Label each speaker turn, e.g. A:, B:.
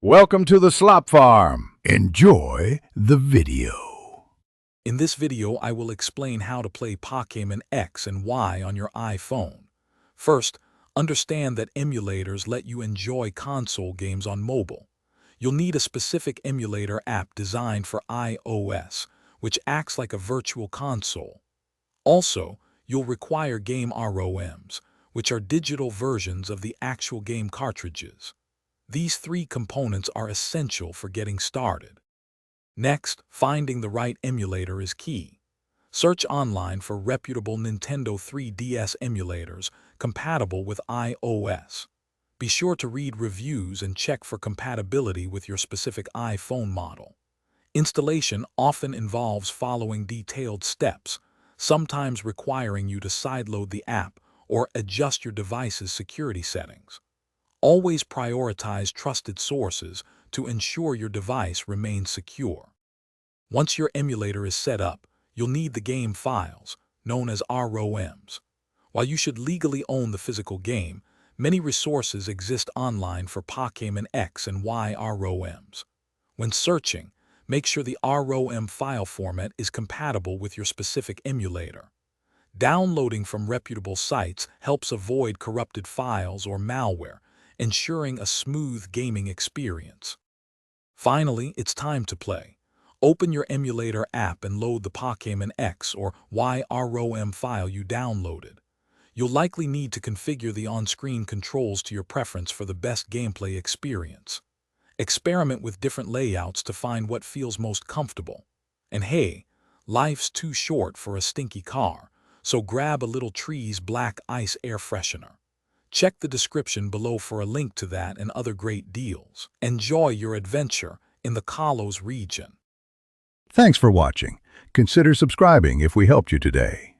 A: Welcome to the Slop Farm. Enjoy the video.
B: In this video, I will explain how to play Pokémon X and Y on your iPhone. First, understand that emulators let you enjoy console games on mobile. You'll need a specific emulator app designed for iOS, which acts like a virtual console. Also, you'll require game ROMs, which are digital versions of the actual game cartridges. These three components are essential for getting started. Next, finding the right emulator is key. Search online for reputable Nintendo 3DS emulators compatible with iOS. Be sure to read reviews and check for compatibility with your specific iPhone model. Installation often involves following detailed steps, sometimes requiring you to sideload the app or adjust your device's security settings. Always prioritize trusted sources to ensure your device remains secure. Once your emulator is set up, you'll need the game files, known as ROMs. While you should legally own the physical game, many resources exist online for Pokémon X and Y ROMs. When searching, make sure the ROM file format is compatible with your specific emulator. Downloading from reputable sites helps avoid corrupted files or malware, ensuring a smooth gaming experience. Finally, it's time to play. Open your emulator app and load the Pokémon X or Y ROM file you downloaded. You'll likely need to configure the on-screen controls to your preference for the best gameplay experience. Experiment with different layouts to find what feels most comfortable. And hey, life's too short for a stinky car, so grab a little Tree's Black Ice air freshener. Check the description below for a link to that and other great deals. Enjoy your adventure in the Kalos region.
A: Thanks for watching. Consider subscribing if we helped you today.